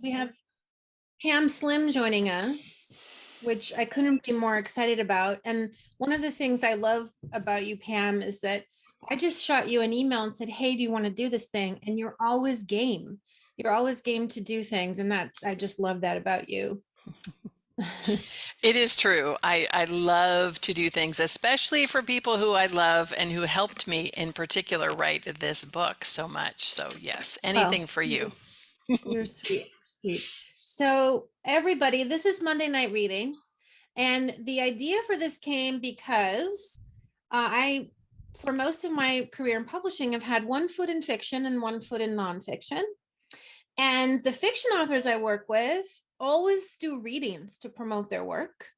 We have Pam Slim joining us, which I couldn't be more excited about. And one of the things I love about you, Pam, is that I just shot you an email and said, hey, do you want to do this thing? And you're always game. You're always game to do things. And I just love that about you. It is true. I love to do things, especially for people who I love and who helped me in particular write this book so much. So yes, anything for you. You're sweet, sweet. So everybody, this is Monday Night Reading. And the idea for this came because for most of my career in publishing, have had one foot in fiction and one foot in nonfiction. And the fiction authors I work with always do readings to promote their work.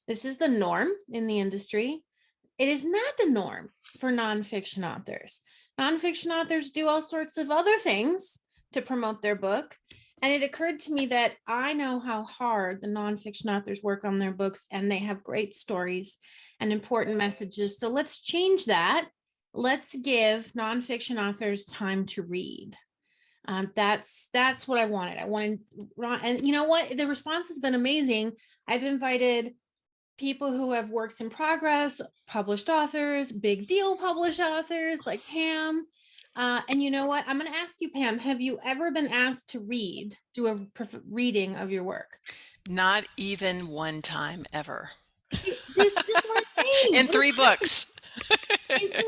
This is the norm in the industry. It is not the norm for nonfiction authors. Nonfiction authors do all sorts of other things to promote their book. And it occurred to me that I know how hard the nonfiction authors work on their books, and they have great stories and important messages. So let's change that. Let's give nonfiction authors time to read. That's what I wanted. And you know what? The response has been amazing. I've invited people who have works in progress, published authors, big deal published authors like Pam. And you know what? I'm going to ask you, Pam, have you ever been asked to do a reading of your work? Not even one time ever. This is what I'm saying. In 3 books. In 3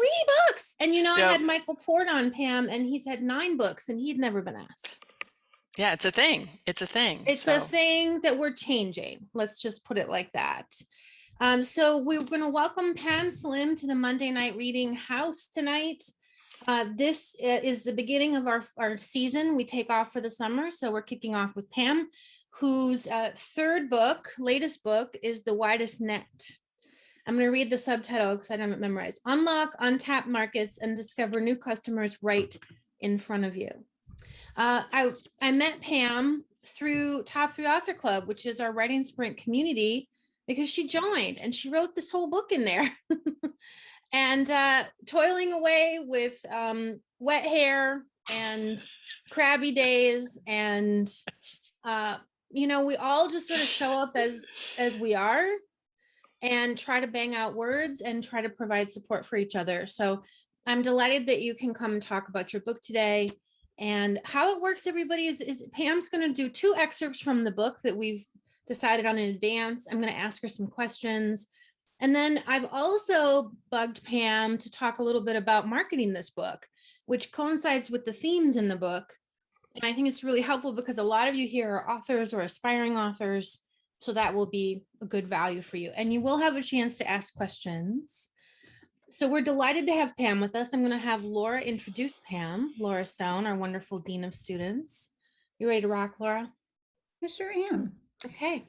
books. And you know, I had Michael Port on, Pam, and he's had 9 books and he'd never been asked. Yeah, it's a thing. It's a thing. It's a thing that we're changing. Let's just put it like that. So we're going to welcome Pam Slim to the Monday Night Reading house tonight. This is the beginning of our season. We take off for the summer. So we're kicking off with Pam, whose latest book is The WIDEST NET. I'm going to read the subtitle because I don't memorize. Unlock untapped markets and discover new customers right in front of you. I met Pam through Top 3 Author Club, which is our writing sprint community, because she joined and she wrote this whole book in there. And toiling away with wet hair and crabby days, and you know, we all just sort of show up as we are and try to bang out words and try to provide support for each other. So I'm delighted that you can come and talk about your book today. And how it works, everybody, is Pam's going to do 2 excerpts from the book that we've decided on in advance. I'm going to ask her some questions. And then I've also bugged Pam to talk a little bit about marketing this book, which coincides with the themes in the book. And I think it's really helpful because a lot of you here are authors or aspiring authors. So that will be a good value for you. And you will have a chance to ask questions. So we're delighted to have Pam with us. I'm going to have Laura introduce Pam, Laura Stone, our wonderful Dean of Students. You ready to rock, Laura? I sure am. Okay.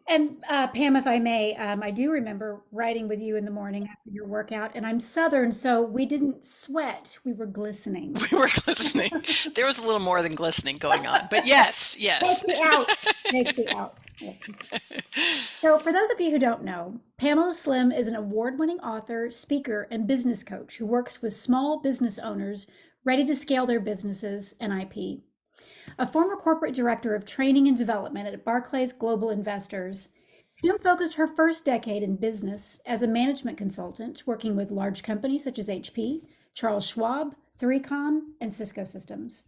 And Pam, if I may, I do remember writing with you in the morning after your workout, and I'm Southern, so we didn't sweat. We were glistening. We were glistening. There was a little more than glistening going on, but yes. Take me out. Take me out. Yeah. So for those of you who don't know, Pamela Slim is an award-winning author, speaker, and business coach who works with small business owners ready to scale their businesses and IP. A former corporate director of training and development at Barclays Global Investors, Pam focused her first decade in business as a management consultant, working with large companies such as HP, Charles Schwab, 3Com, and Cisco Systems.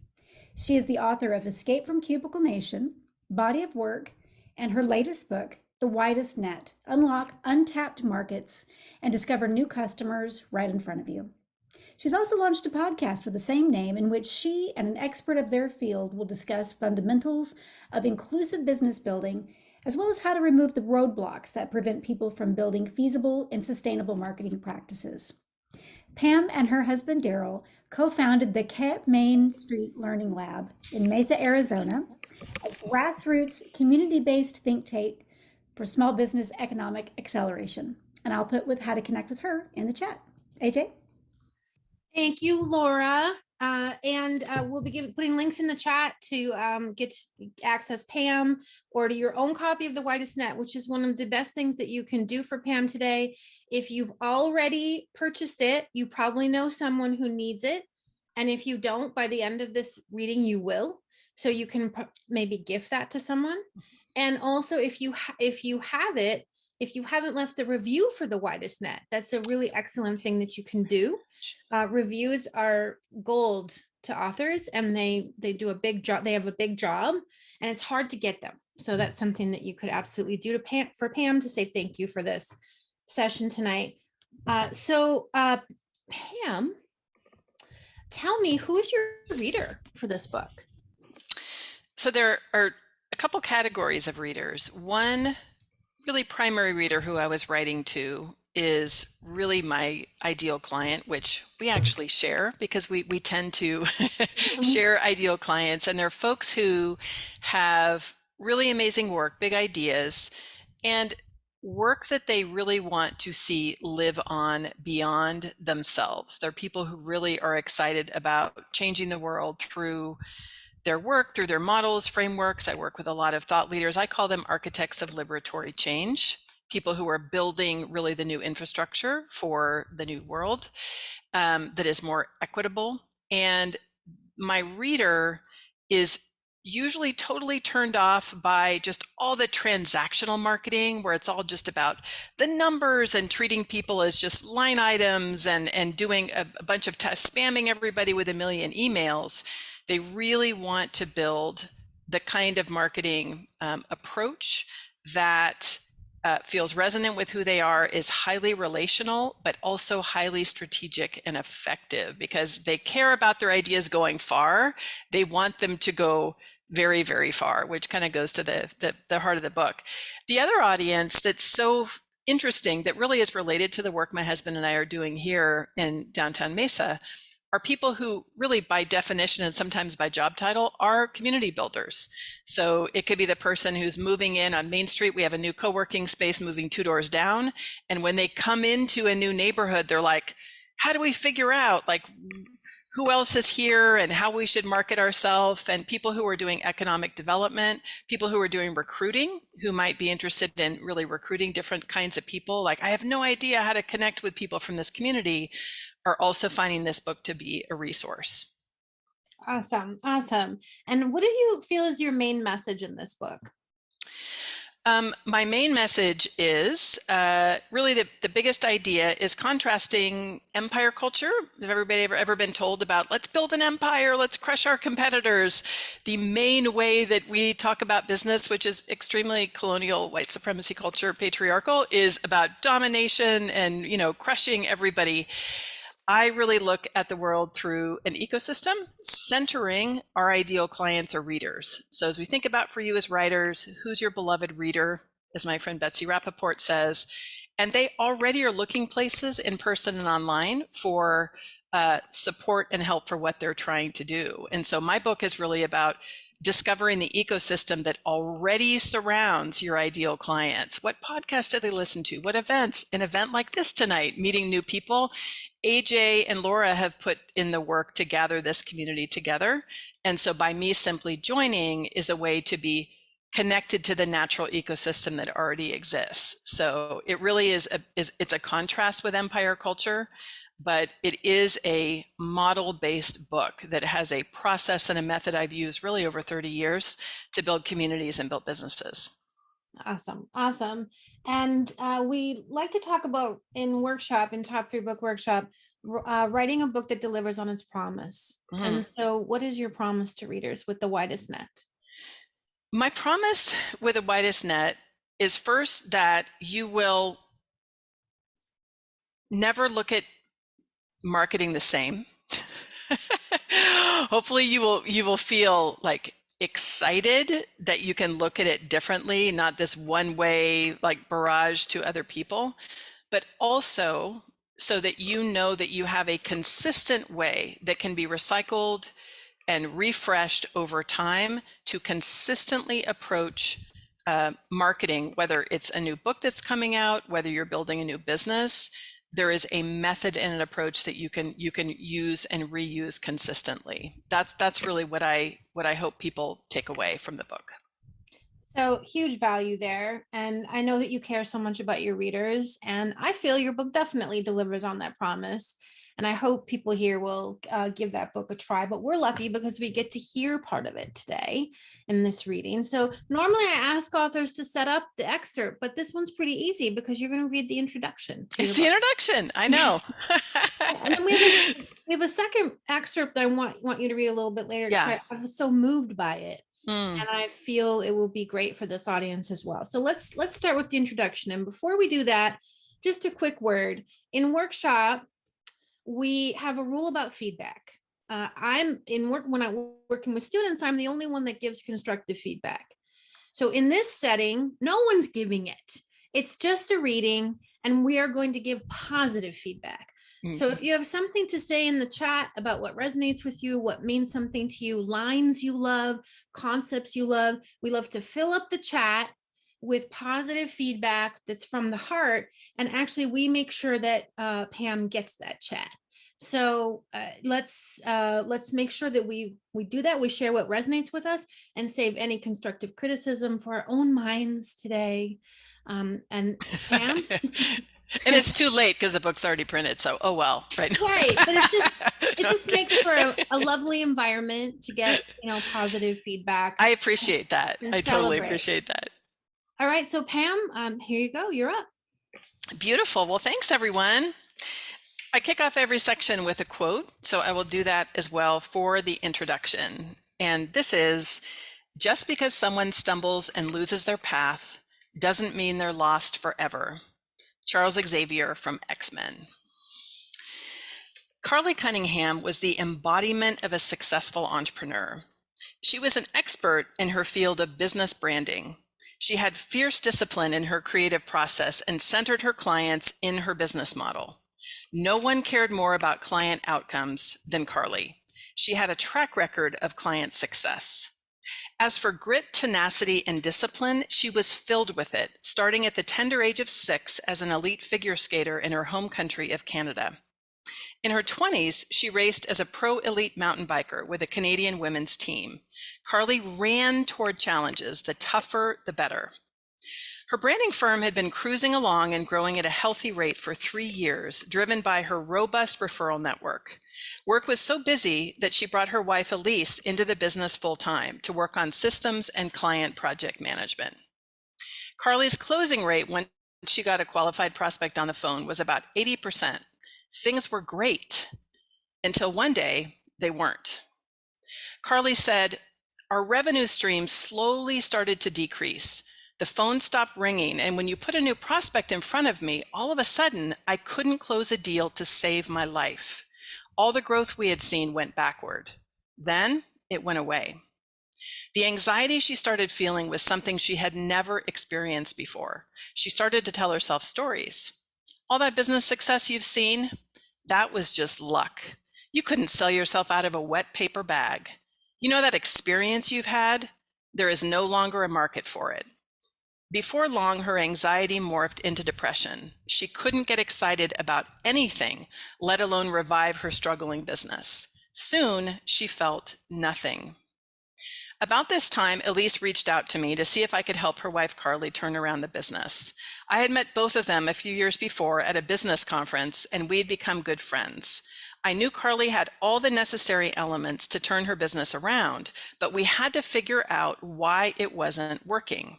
She is the author of Escape from Cubicle Nation, Body of Work, and her latest book, The WIDEST NET, Unlock Untapped Markets and Discover New Customers Right in Front of You. She's also launched a podcast with the same name in which she and an expert of their field will discuss fundamentals of inclusive business building, as well as how to remove the roadblocks that prevent people from building feasible and sustainable marketing practices. Pam and her husband, Darryl, co-founded the CAP Main Street Learning Lab in Mesa, Arizona, a grassroots, community-based think tank for small business economic acceleration. And I'll put with how to connect with her in the chat. AJ? Thank you, Laura. And we'll be putting links in the chat to get to access Pam or to your own copy of the WIDEST NET, which is one of the best things that you can do for Pam today. If you've already purchased it, you probably know someone who needs it. And if you don't, by the end of this reading, you will. So you can maybe gift that to someone. And also if you haven't left a review for the Widest Net, that's a really excellent thing that you can do. Reviews are gold to authors, and they do a big job. They have a big job, and it's hard to get them. So that's something that you could absolutely do to Pam to say thank you for this session tonight. Pam, tell me, who's your reader for this book? So there are a couple categories of readers. One really primary reader who I was writing to is really my ideal client, which we actually share because we tend to share ideal clients. And they're folks who have really amazing work, big ideas, and work that they really want to see live on beyond themselves. They're people who really are excited about changing the world through their work, through their models, frameworks. I work with a lot of thought leaders. I call them architects of liberatory change, people who are building really the new infrastructure for the new world that is more equitable. And my reader is usually totally turned off by just all the transactional marketing, where it's all just about the numbers and treating people as just line items and doing a bunch of tests, spamming everybody with a million emails. They really want to build the kind of marketing approach that feels resonant with who they are, is highly relational, but also highly strategic and effective, because they care about their ideas going far. They want them to go very, very far, which kind of goes to the heart of the book. The other audience that's so interesting, that really is related to the work my husband and I are doing here in downtown Mesa, are people who really by definition and sometimes by job title are community builders. So it could be the person who's moving in on Main Street. We have a new co-working space moving 2 doors down. And when they come into a new neighborhood, they're like, how do we figure out like who else is here and how we should market ourselves? And people who are doing economic development, people who are doing recruiting, who might be interested in really recruiting different kinds of people. Like, I have no idea how to connect with people from this community, are also finding this book to be a resource. Awesome. Awesome. And what do you feel is your main message in this book? My main message is really the biggest idea is contrasting empire culture. Has everybody ever been told about, let's build an empire, let's crush our competitors? The main way that we talk about business, which is extremely colonial, white supremacy culture, patriarchal, is about domination and, crushing everybody. I really look at the world through an ecosystem, centering our ideal clients or readers. So as we think about, for you as writers, who's your beloved reader, as my friend Betsy Rappaport says, and they already are looking places in person and online for support and help for what they're trying to do. And so my book is really about discovering the ecosystem that already surrounds your ideal clients. What podcasts do they listen to? What events? An event like this tonight, meeting new people. AJ and Laura have put in the work to gather this community together. And so by me simply joining is a way to be connected to the natural ecosystem that already exists. So it really is it's a contrast with empire culture, but it is a model-based book that has a process and a method I've used really over 30 years to build communities and build businesses. Awesome. Awesome. And we like to talk about in Top 3 Book Workshop, writing a book that delivers on its promise. And so what is your promise to readers with the Widest Net? My promise with the Widest Net is first that you will never look at marketing the same. Hopefully you will feel like excited that you can look at it differently, not this one way like barrage to other people, but also so that you know that you have a consistent way that can be recycled and refreshed over time to consistently approach marketing, whether it's a new book that's coming out, whether you're building a new business. There is a method and an approach that you can use and reuse consistently. That's really what I hope people take away from the book. So huge value there. And I know that you care so much about your readers, and I feel your book definitely delivers on that promise. And I hope people here will give that book a try, but we're lucky because we get to hear part of it today in this reading. So normally I ask authors to set up the excerpt, but this one's pretty easy because you're going to read the introduction. It's the introduction. I know. And then we have a second excerpt that I want you to read a little bit later. Yeah. I was so moved by it. Mm. And I feel it will be great for this audience as well. So let's start with the introduction. And before we do that, just a quick word. In workshop, we have a rule about feedback. When I'm working with students, I'm the only one that gives constructive feedback. So in this setting, no one's giving it. It's just a reading, and we are going to give positive feedback. So if you have something to say in the chat about what resonates with you, what means something to you, lines you love, concepts you love, we love to fill up the chat with positive feedback that's from the heart. And actually, we make sure that Pam gets that chat. So let's make sure that we do that. We share what resonates with us and save any constructive criticism for our own minds today. And Pam. And it's too late because the book's already printed. So, oh well, right. Right, but it just makes for a lovely environment to get positive feedback. I appreciate that. I totally celebrate. Appreciate that. All right, so Pam, here you go. You're up. Beautiful. Well, thanks everyone. I kick off every section with a quote, so I will do that as well for the introduction. And this is, just because someone stumbles and loses their path doesn't mean they're lost forever. Charles Xavier from X-Men. Carly Cunningham was the embodiment of a successful entrepreneur. She was an expert in her field of business branding. She had fierce discipline in her creative process and centered her clients in her business model. No one cared more about client outcomes than Carly. She had a track record of client success. As for grit, tenacity, and discipline, she was filled with it, starting at the tender age of 6 as an elite figure skater in her home country of Canada. In her 20s, she raced as a pro-elite mountain biker with a Canadian women's team. Carly ran toward challenges, the tougher, the better. Her branding firm had been cruising along and growing at a healthy rate for 3 years, driven by her robust referral network. Work was so busy that she brought her wife Elise into the business full-time to work on systems and client project management. Carly's closing rate when she got a qualified prospect on the phone was about 80%. Things were great until one day they weren't. Carly said, "Our revenue stream slowly started to decrease. The phone stopped ringing, and when you put a new prospect in front of me, all of a sudden, I couldn't close a deal to save my life. All the growth we had seen went backward. Then it went away." The anxiety she started feeling was something she had never experienced before. She started to tell herself stories. "All that business success you've seen, that was just luck. You couldn't sell yourself out of a wet paper bag. You know that experience you've had? There is no longer a market for it." Before long, her anxiety morphed into depression. She couldn't get excited about anything, let alone revive her struggling business. Soon, she felt nothing. About this time, Elise reached out to me to see if I could help her wife Carly turn around the business. I had met both of them a few years before at a business conference, and we'd become good friends. I knew Carly had all the necessary elements to turn her business around, but we had to figure out why it wasn't working.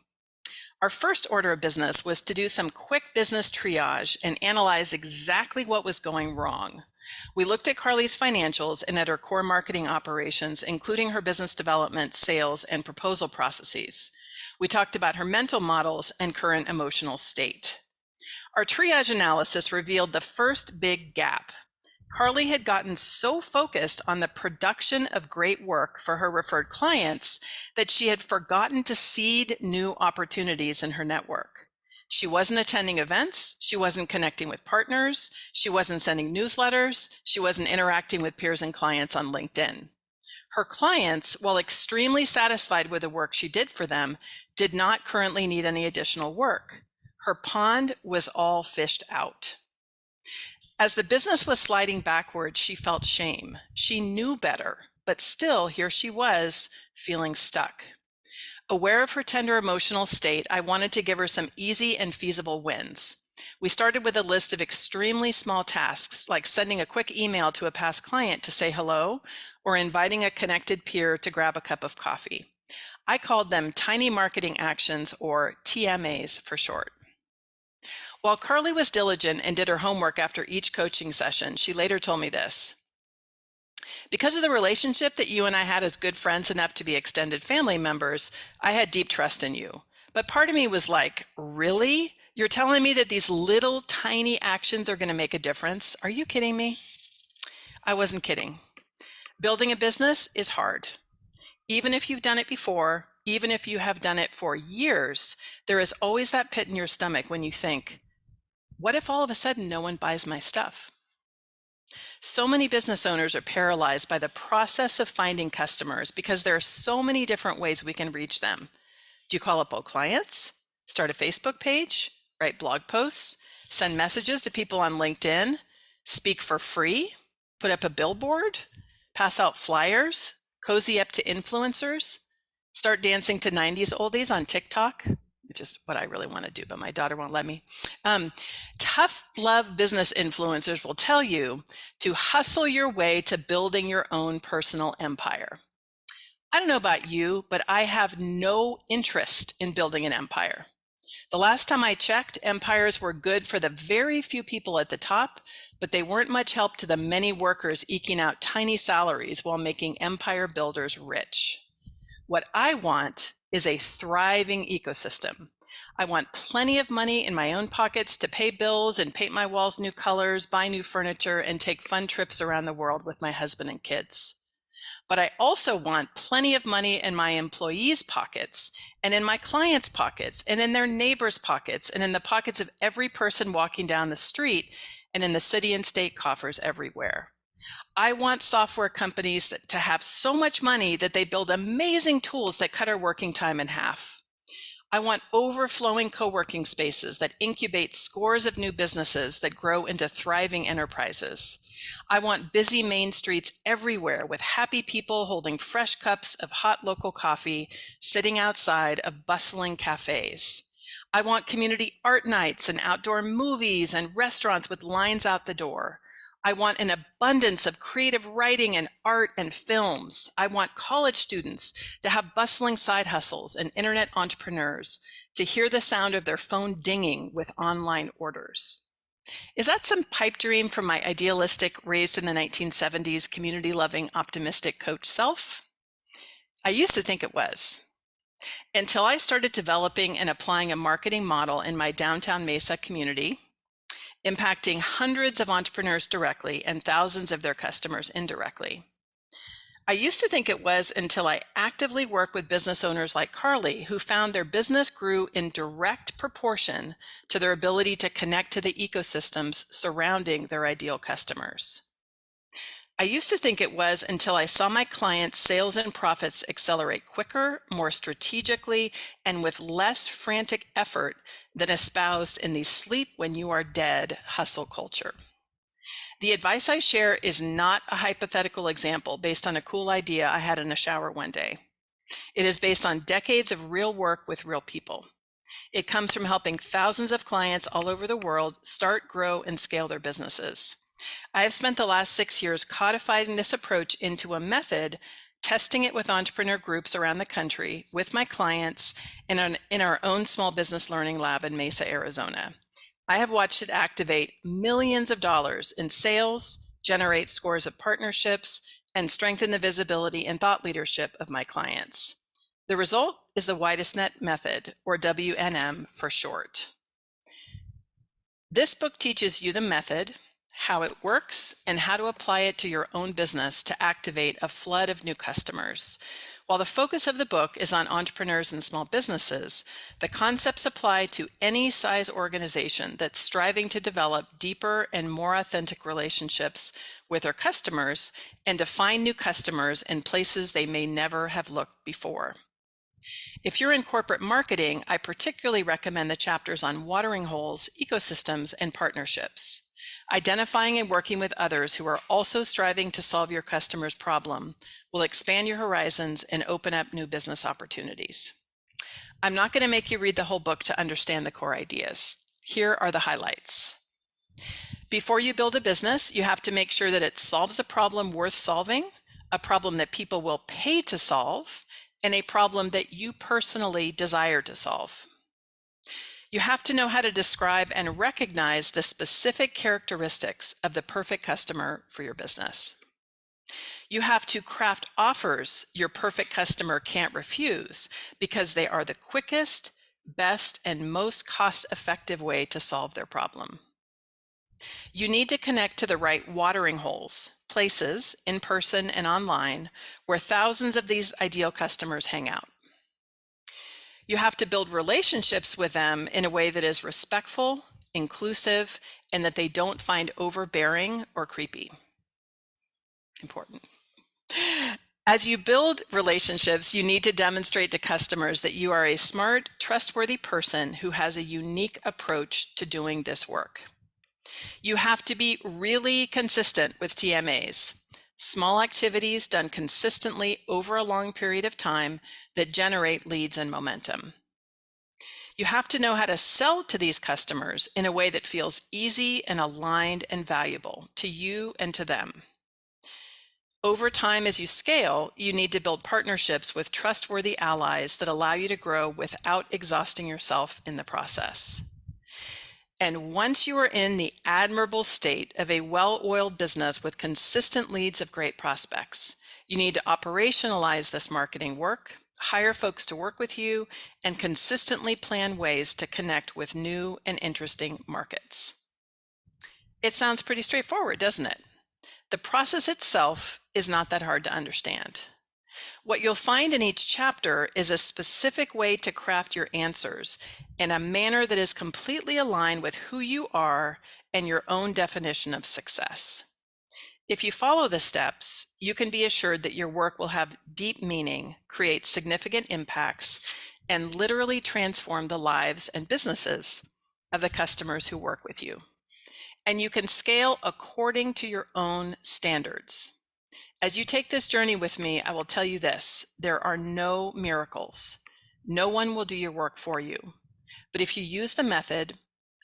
Our first order of business was to do some quick business triage and analyze exactly what was going wrong. We looked at Carly's financials and at her core marketing operations, including her business development, sales, and proposal processes. We talked about her mental models and current emotional state. Our triage analysis revealed the first big gap. Carly had gotten so focused on the production of great work for her referred clients that she had forgotten to seed new opportunities in her network. She wasn't attending events, she wasn't connecting with partners, she wasn't sending newsletters, she wasn't interacting with peers and clients on LinkedIn. Her clients, while extremely satisfied with the work she did for them, did not currently need any additional work. Her pond was all fished out. As the business was sliding backwards, she felt shame. She knew better, but still here she was, feeling stuck. Aware of her tender emotional state, I wanted to give her some easy and feasible wins. We started with a list of extremely small tasks, like sending a quick email to a past client to say hello, or inviting a connected peer to grab a cup of coffee. I called them tiny marketing actions, or TMAs for short. While Carly was diligent and did her homework after each coaching session, she later told me this: "Because of the relationship that you and I had as good friends enough to be extended family members, I had deep trust in you. But part of me was like, really? You're telling me that these little tiny actions are going to make a difference? Are you kidding me?" I wasn't kidding. Building a business is hard. Even if you've done it before, even if you have done it for years, there is always that pit in your stomach when you think, what if all of a sudden no one buys my stuff? So many business owners are paralyzed by the process of finding customers because there are so many different ways we can reach them. Do you call up old clients? Start a Facebook page? Write blog posts? Send messages to people on LinkedIn? Speak for free? Put up a billboard? Pass out flyers? Cozy up to influencers? Start dancing to 90s oldies on TikTok? Which is what I really want to do, but my daughter won't let me. Tough love business influencers will tell you to hustle your way to building your own personal empire. I don't know about you, but I have no interest in building an empire. The last time I checked, empires were good for the very few people at the top, but they weren't much help to the many workers eking out tiny salaries while making empire builders rich. What I want is a thriving ecosystem. I want plenty of money in my own pockets to pay bills and paint my walls new colors, buy new furniture, and take fun trips around the world with my husband and kids. But I also want plenty of money in my employees' pockets, and in my clients' pockets, and in their neighbors' pockets, and in the pockets of every person walking down the street, and in the city and state coffers everywhere. I want software companies to have so much money that they build amazing tools that cut our working time in half. I want overflowing co-working spaces that incubate scores of new businesses that grow into thriving enterprises. I want busy main streets everywhere with happy people holding fresh cups of hot local coffee, sitting outside of bustling cafes. I want community art nights and outdoor movies and restaurants with lines out the door. I want an abundance of creative writing and art and films. I want college students to have bustling side hustles and internet entrepreneurs to hear the sound of their phone dinging with online orders. Is that some pipe dream from my idealistic, raised in the 1970s, community-loving, optimistic coach self? I used to think it was, until I started developing and applying a marketing model in my downtown Mesa community, impacting hundreds of entrepreneurs directly and thousands of their customers indirectly. I used to think it was until I actively worked with business owners like Carly, who found their business grew in direct proportion to their ability to connect to the ecosystems surrounding their ideal customers. I used to think it was until I saw my clients' sales and profits accelerate quicker, more strategically, and with less frantic effort than espoused in the sleep when you are dead hustle culture. The advice I share is not a hypothetical example based on a cool idea I had in a shower one day. It is based on decades of real work with real people. It comes from helping thousands of clients all over the world start, grow, and scale their businesses. I have spent the last 6 years codifying this approach into a method, testing it with entrepreneur groups around the country, with my clients, and in our own small business learning lab in Mesa, Arizona. I have watched it activate millions of dollars in sales, generate scores of partnerships, and strengthen the visibility and thought leadership of my clients. The result is the WIDEST NET method, or WNM for short. This book teaches you the method, how it works, and how to apply it to your own business to activate a flood of new customers. While the focus of the book is on entrepreneurs and small businesses, the concepts apply to any size organization that's striving to develop deeper and more authentic relationships with their customers and to find new customers in places they may never have looked before. If you're in corporate marketing, I particularly recommend the chapters on watering holes, ecosystems, and partnerships. Identifying and working with others who are also striving to solve your customer's problem will expand your horizons and open up new business opportunities. I'm not going to make you read the whole book to understand the core ideas. Here are the highlights. Before you build a business, you have to make sure that it solves a problem worth solving, a problem that people will pay to solve, and a problem that you personally desire to solve. You have to know how to describe and recognize the specific characteristics of the perfect customer for your business. You have to craft offers your perfect customer can't refuse because they are the quickest, best, and most cost-effective way to solve their problem. You need to connect to the right watering holes, places, in person and online, where thousands of these ideal customers hang out. You have to build relationships with them in a way that is respectful, inclusive, and that they don't find overbearing or creepy. Important. As you build relationships, you need to demonstrate to customers that you are a smart, trustworthy person who has a unique approach to doing this work. You have to be really consistent with TMAs, small activities done consistently over a long period of time that generate leads and momentum. You have to know how to sell to these customers in a way that feels easy and aligned and valuable to you and to them. Over time, as you scale, you need to build partnerships with trustworthy allies that allow you to grow without exhausting yourself in the process. And once you are in the admirable state of a well-oiled business with consistent leads of great prospects, you need to operationalize this marketing work, hire folks to work with you, and consistently plan ways to connect with new and interesting markets. It sounds pretty straightforward, doesn't it? The process itself is not that hard to understand. What you'll find in each chapter is a specific way to craft your answers in a manner that is completely aligned with who you are and your own definition of success. If you follow the steps, you can be assured that your work will have deep meaning, create significant impacts, and literally transform the lives and businesses of the customers who work with you. And you can scale according to your own standards. As you take this journey with me, I will tell you this: there are no miracles. No one will do your work for you. But if you use the method,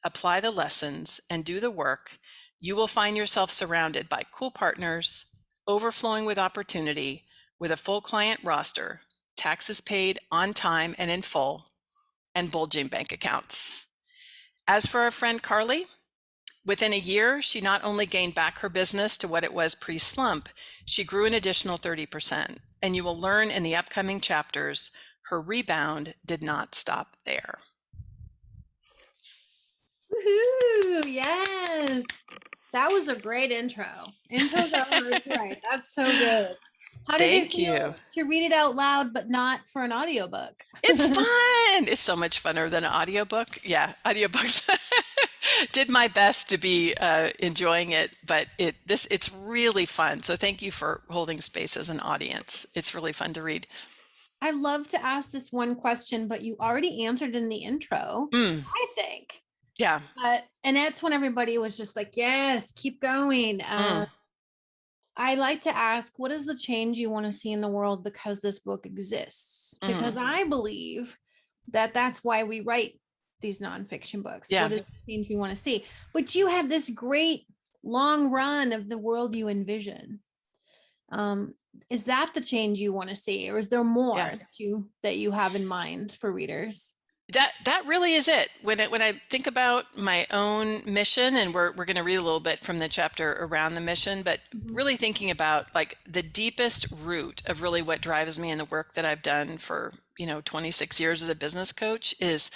apply the lessons, and do the work, you will find yourself surrounded by cool partners, overflowing with opportunity, with a full client roster, taxes paid on time and in full, and bulging bank accounts. As for our friend Carly, within a year, she not only gained back her business to what it was pre-slump, she grew an additional 30%. And you will learn in the upcoming chapters, her rebound did not stop there. Woohoo! Yes. That was a great intro. Intros are always right. That's so good. How did it feel to read it out loud, but not for an audiobook? It's fun. It's so much funner than an audiobook. Yeah, audiobooks. Did my best to be enjoying it, but it's really fun. So thank you for holding space as an audience. It's really fun to read. I love to ask this one question, but you already answered in the intro, I think. Yeah. And that's when everybody was just like, yes, keep going. I like to ask, what is the change you want to see in the world because this book exists? Because I believe that that's why we write these nonfiction books. Yeah. What is the change we want to see? But you have this great long run of the world you envision. Is that the change you want to see, or is there more that you have in mind for readers? That really is it. When I think about my own mission, and we're going to read a little bit from the chapter around the mission, but really thinking about like the deepest root of really what drives me in the work that I've done for 26 years as a business coach is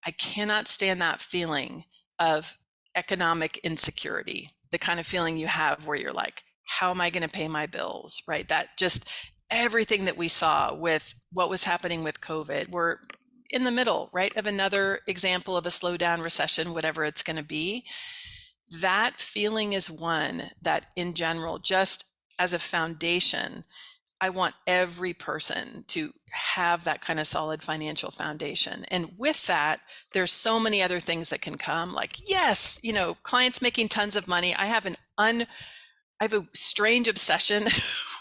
I cannot stand that feeling of economic insecurity, the kind of feeling you have where you're like, how am I going to pay my bills, right? That just everything that we saw with what was happening with COVID, we're in the middle, right, of another example of a slowdown, recession, whatever it's going to be. That feeling is one that in general, just as a foundation, I want every person to have that kind of solid financial foundation. And with that, there's so many other things that can come, like, yes, clients making tons of money. I have a strange obsession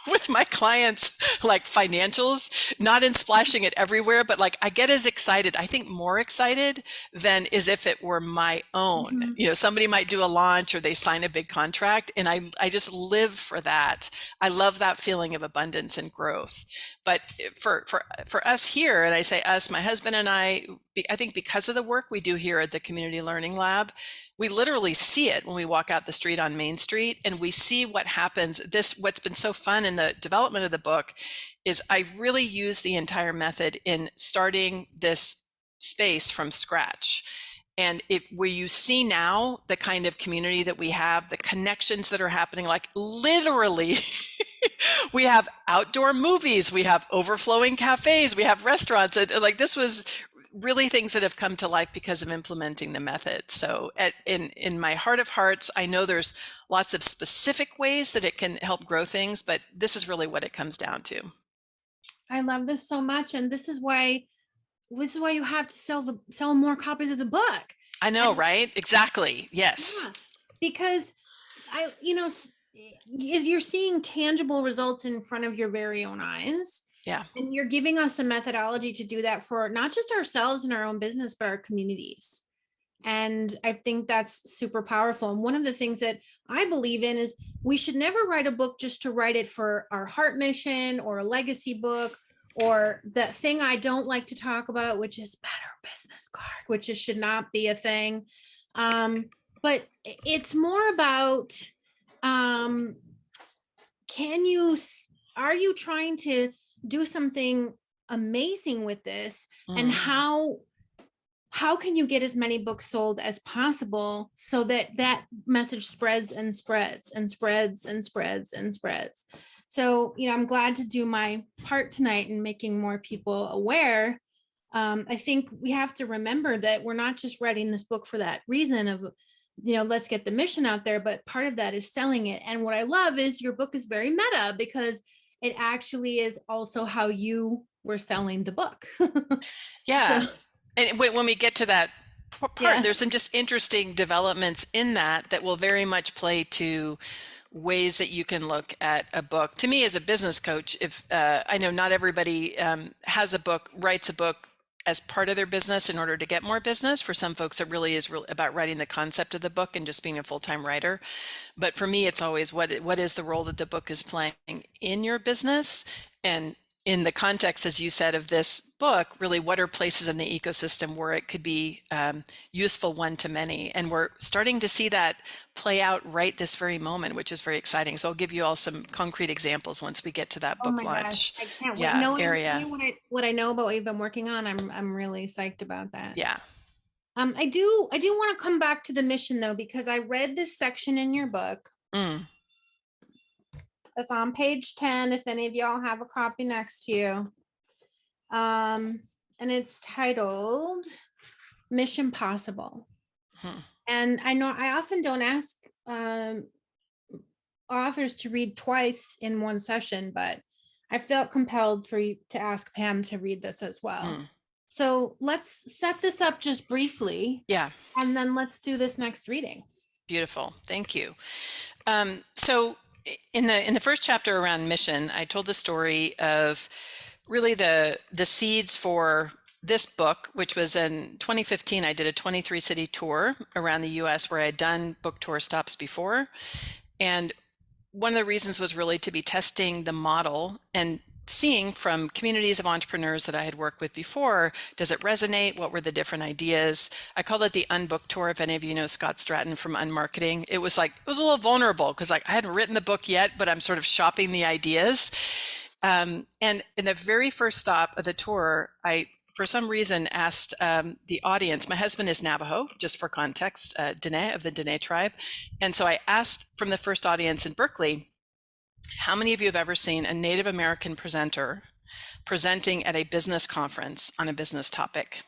with my clients, like financials, not in splashing it everywhere, but like I get as excited, I think more excited than as if it were my own. You know, somebody might do a launch or they sign a big contract, and I just live for that. I love that feeling of abundance and growth. But for us here, and I say us, my husband and I think because of the work we do here at the Community Learning Lab, we literally see it when we walk out the street on Main Street, and we see what happens. What's been so fun in the development of the book is I really use the entire method in starting this space from scratch. And where you see now the kind of community that we have, the connections that are happening, like literally we have outdoor movies, we have overflowing cafes, we have restaurants. Like this was really things that have come to life because of implementing the method. So in my heart of hearts, I know there's lots of specific ways that it can help grow things, but this is really what it comes down to. I love this so much. And this is why you have to sell more copies of the book. I know, right? Exactly. Yes. Yeah, because you're seeing tangible results in front of your very own eyes. Yeah. And you're giving us a methodology to do that for not just ourselves and our own business, but our communities. And I think that's super powerful. And one of the things that I believe in is we should never write a book just to write it for our heart mission or a legacy book, or the thing I don't like to talk about, which is better business card, which should not be a thing. But it's more about, are you trying to do something amazing with this? And how can you get as many books sold as possible so that message spreads and spreads and spreads and spreads and spreads? So, I'm glad to do my part tonight in making more people aware. I think we have to remember that we're not just writing this book for that reason of, let's get the mission out there, but part of that is selling it. And what I love is your book is very meta, because it actually is also how you were selling the book. Yeah. So, and when we get to that part, Yeah. there's some just interesting developments in that will very much play to ways that you can look at a book. To me, as a business coach, if I know not everybody writes a book as part of their business in order to get more business. For some folks, it really is about writing the concept of the book and just being a full-time writer. But for me, it's always what is the role that the book is playing in your business? And in the context, as you said, of this book, really, what are places in the ecosystem where it could be useful one to many? And we're starting to see that play out right this very moment, which is very exciting. So I'll give you all some concrete examples once we get to that book launch. Gosh, I can't Yeah, wait. Knowing area. what I know about what you've been working on, I'm really psyched about that. Yeah. I do want to come back to the mission though, because I read this section in your book. That's on page 10, if any of y'all have a copy next to you. And it's titled Mission Possible. And I know I often don't ask authors to read twice in one session, but I felt compelled for you to ask Pam to read this as well. So let's set this up just briefly. Yeah. And then let's do this next reading. Beautiful. Thank you. So in the first chapter around mission, I told the story of really the seeds for this book, which was in 2015. I did a 23 city tour around the US where I had done book tour stops before. And one of the reasons was really to be testing the model and seeing from communities of entrepreneurs that I had worked with before, does it resonate? What were the different ideas? I called it the Unbooked Tour. If any of you know Scott Stratton from Unmarketing, it was a little vulnerable because I hadn't written the book yet, but I'm sort of shopping the ideas. And in the very first stop of the tour, I, for some reason, asked the audience. My husband is Navajo, just for context, Dene of the Dene tribe. And so I asked from the first audience in Berkely, how many of you have ever seen a Native American presenter presenting at a business conference on a business topic?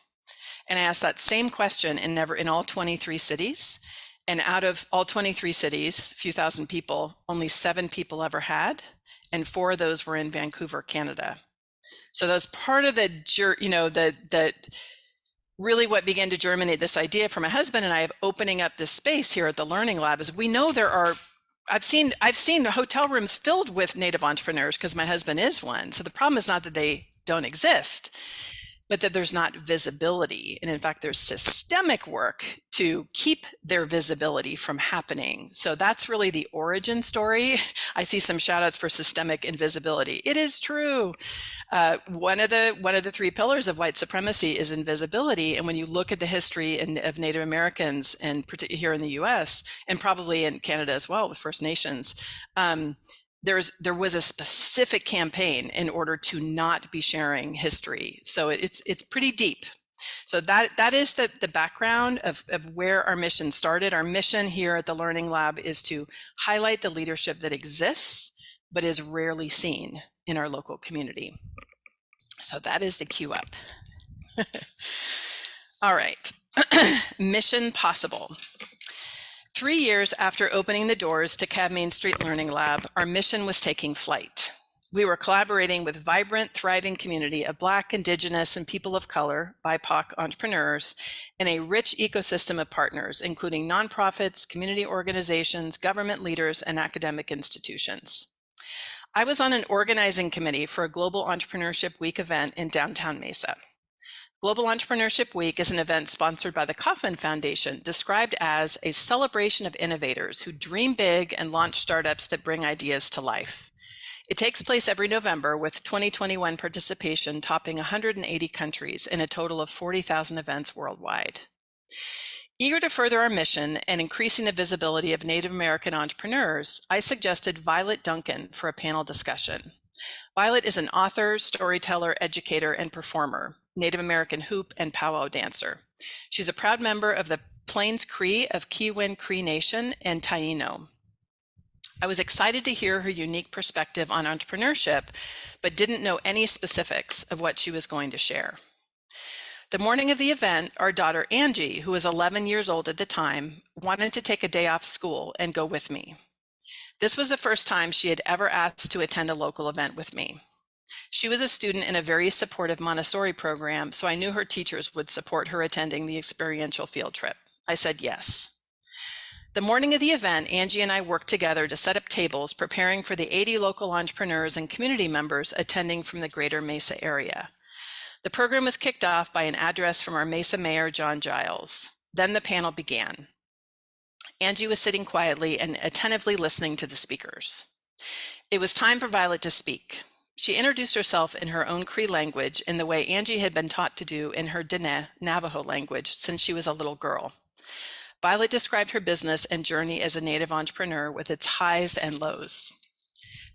And I asked that same question in all 23 cities. And out of all 23 cities, a few thousand people, only 7 people ever had. And 4 of those were in Vancouver, Canada. So that's part of the really what began to germinate this idea for my husband and I of opening up this space here at the Learning Lab is we know there are I've seen hotel rooms filled with Native entrepreneurs because my husband is one. So the problem is not that they don't exist, but that there's not visibility. And in fact, there's systemic work to keep their visibility from happening. So that's really the origin story. I see some shout outs for systemic invisibility. It is true. One of the three pillars of white supremacy is invisibility. And when you look at the history of Native Americans, and particularly here in the US, and probably in Canada as well with First Nations, there was a specific campaign in order to not be sharing history. So it's pretty deep. So that is the background of where our mission started. Our mission here at the Learning Lab is to highlight the leadership that exists, but is rarely seen in our local community. So that is the cue up. All right, Mission Possible. 3 years after opening the doors to Cab Main Street Learning Lab, our mission was taking flight. We were collaborating with vibrant, thriving community of Black, Indigenous, and people of color, BIPOC entrepreneurs, and a rich ecosystem of partners, including nonprofits, community organizations, government leaders, and academic institutions. I was on an organizing committee for a Global Entrepreneurship Week event in downtown Mesa. Global Entrepreneurship Week is an event sponsored by the Kauffman Foundation, described as a celebration of innovators who dream big and launch startups that bring ideas to life. It takes place every November, with 2021 participation topping 180 countries in a total of 40,000 events worldwide. Eager to further our mission and increasing the visibility of Native American entrepreneurs, I suggested Violet Duncan for a panel discussion. Violet is an author, storyteller, educator, and performer, Native American hoop and powwow dancer. She's a proud member of the Plains Cree of Kiwin Cree Nation and Taino. I was excited to hear her unique perspective on entrepreneurship, but didn't know any specifics of what she was going to share. The morning of the event, our daughter Angie, who was 11 years old at the time, wanted to take a day off school and go with me. This was the first time she had ever asked to attend a local event with me. She was a student in a very supportive Montessori program, so I knew her teachers would support her attending the experiential field trip. I said yes. The morning of the event, Angie and I worked together to set up tables, preparing for the 80 local entrepreneurs and community members attending from the greater Mesa area. The program was kicked off by an address from our Mesa Mayor, John Giles. Then the panel began. Angie was sitting quietly and attentively listening to the speakers. It was time for Violet to speak. She introduced herself in her own Cree language in the way Angie had been taught to do in her Diné Navajo language since she was a little girl. Violet described her business and journey as a Native entrepreneur with its highs and lows.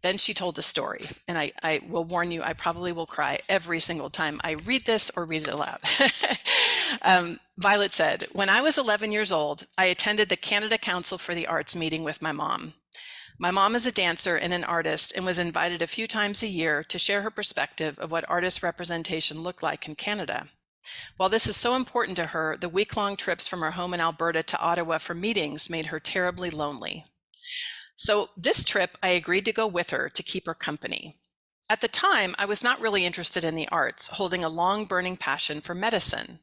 Then she told a story, and I will warn you, I probably will cry every single time I read this or read it aloud. Violet said, "When I was 11 years old, I attended the Canada Council for the Arts meeting with my mom. My mom is a dancer and an artist and was invited a few times a year to share her perspective of what artist representation looked like in Canada. While this is so important to her, the week-long trips from her home in Alberta to Ottawa for meetings made her terribly lonely. So this trip, I agreed to go with her to keep her company. At the time, I was not really interested in the arts, holding a long burning passion for medicine.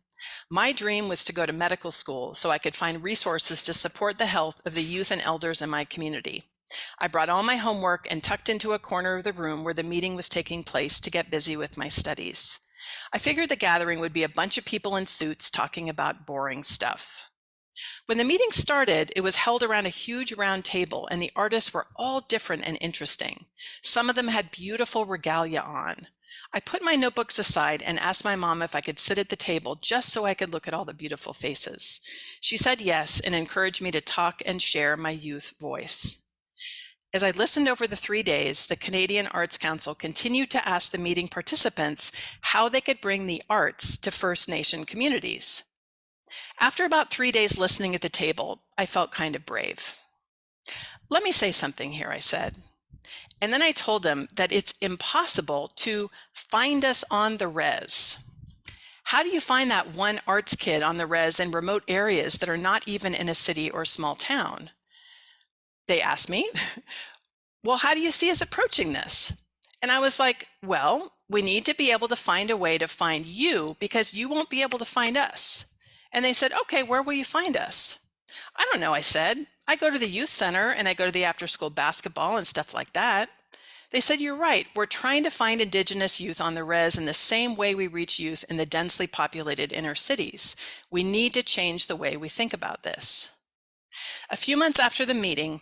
My dream was to go to medical school so I could find resources to support the health of the youth and elders in my community. I brought all my homework and tucked into a corner of the room where the meeting was taking place to get busy with my studies. I figured the gathering would be a bunch of people in suits talking about boring stuff. When the meeting started, it was held around a huge round table, and the artists were all different and interesting. Some of them had beautiful regalia on. I put my notebooks aside and asked my mom if I could sit at the table just so I could look at all the beautiful faces. She said yes and encouraged me to talk and share my youth voice. As I listened over the 3 days, the Canadian Arts Council continued to ask the meeting participants how they could bring the arts to First Nation communities. After about 3 days listening at the table, I felt kind of brave. "Let me say something here," I said. And then I told them that it's impossible to find us on the res. How do you find that one arts kid on the res in remote areas that are not even in a city or small town? They asked me, "Well, how do you see us approaching this?" And I was like, "Well, we need to be able to find a way to find you because you won't be able to find us." And they said, "Okay, where will you find us?" I don't know, I said. I go to the youth center and I go to the after school basketball and stuff like that. They said, you're right. We're trying to find Indigenous youth on the res in the same way we reach youth in the densely populated inner cities. We need to change the way we think about this. A few months after the meeting,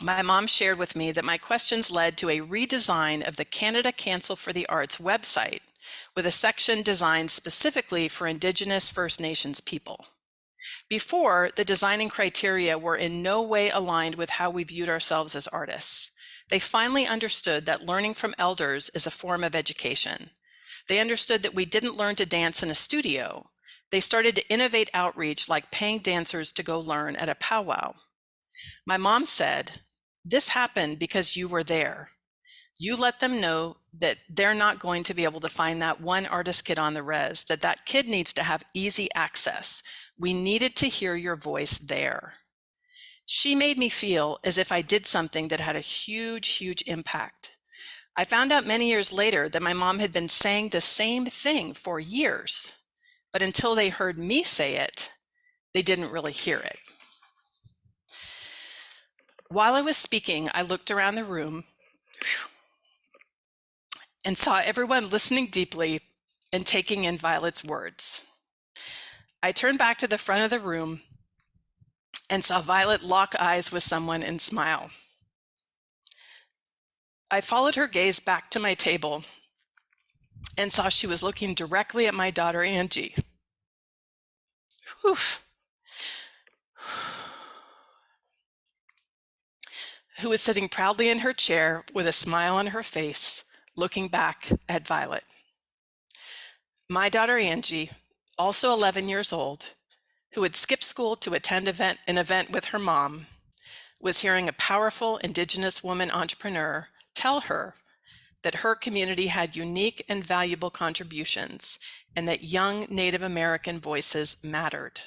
my mom shared with me that my questions led to a redesign of the Canada Council for the Arts website with a section designed specifically for Indigenous First Nations people. Before, the designing criteria were in no way aligned with how we viewed ourselves as artists. They finally understood that learning from elders is a form of education. They understood that we didn't learn to dance in a studio. They started to innovate outreach like paying dancers to go learn at a powwow. My mom said, this happened because you were there. You let them know that they're not going to be able to find that one artist kid on the res, that kid needs to have easy access. We needed to hear your voice there. She made me feel as if I did something that had a huge, huge impact. I found out many years later that my mom had been saying the same thing for years, but until they heard me say it, they didn't really hear it. While I was speaking, I looked around the room and saw everyone listening deeply and taking in Violet's words. I turned back to the front of the room and saw Violet lock eyes with someone and smile. I followed her gaze back to my table and saw she was looking directly at my daughter, Angie. Whew. Who was sitting proudly in her chair with a smile on her face, looking back at Violet. My daughter, Angie, also 11 years old, who had skipped school to attend an event with her mom, was hearing a powerful Indigenous woman entrepreneur tell her that her community had unique and valuable contributions and that young Native American voices mattered.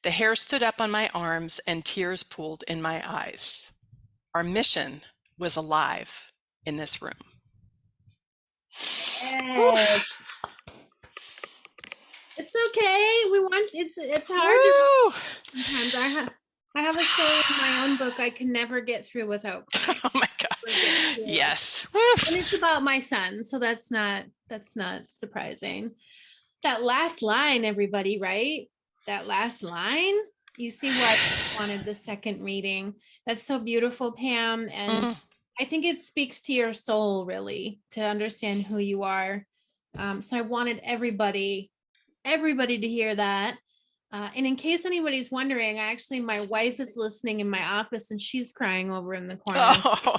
The hair stood up on my arms and tears pooled in my eyes. Our mission was alive in this room. Yes. It's okay. It's hard to sometimes. I have a story in my own book I can never get through without crying. Oh my God. Yes. And it's about my son, so that's not surprising. That last line, everybody, right? That last line. You see what I wanted the second reading. That's so beautiful, Pam. And I think it speaks to your soul, really, to understand who you are. So I wanted everybody to hear that. And in case anybody's wondering, my wife is listening in my office and she's crying over in the corner. Oh,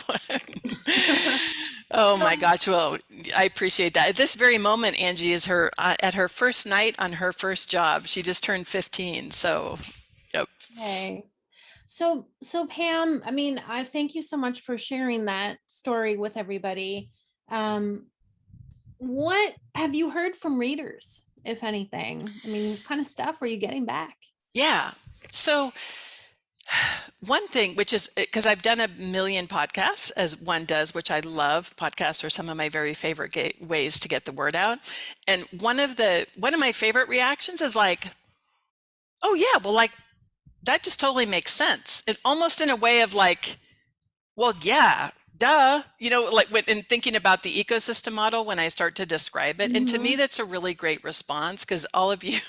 oh my gosh. Well, I appreciate that. At this very moment, Angie is at her first night on her first job. She just turned 15. So, yep. Okay. So Pam, I thank you so much for sharing that story with everybody. What have you heard from readers, if anything? What kind of stuff are you getting back? Yeah. So one thing, which is because I've done a million podcasts, as one does, which I love. Podcasts are some of my very favorite ways to get the word out. And one of my favorite reactions is like, oh yeah, well, like that just totally makes sense. And almost in a way of like, well, yeah, duh, like in thinking about the ecosystem model when I start to describe it. And to me, that's a really great response because all of you,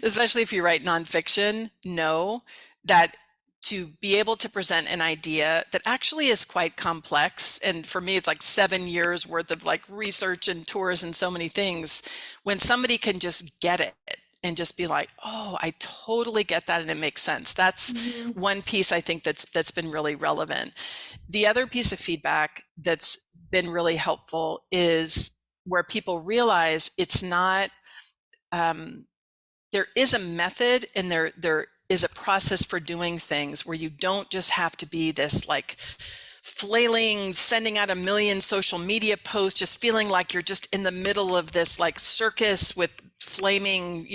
especially if you write nonfiction, know that to be able to present an idea that actually is quite complex. And for me, it's like 7 years worth of like research and tours and so many things. When somebody can just get it and just be like, oh, I totally get that and it makes sense. That's one piece I think that's been really relevant. The other piece of feedback that's been really helpful is where people realize it's not, there is a method and there is a process for doing things where you don't just have to be this like flailing, sending out a million social media posts, just feeling like you're just in the middle of this like circus with flaming,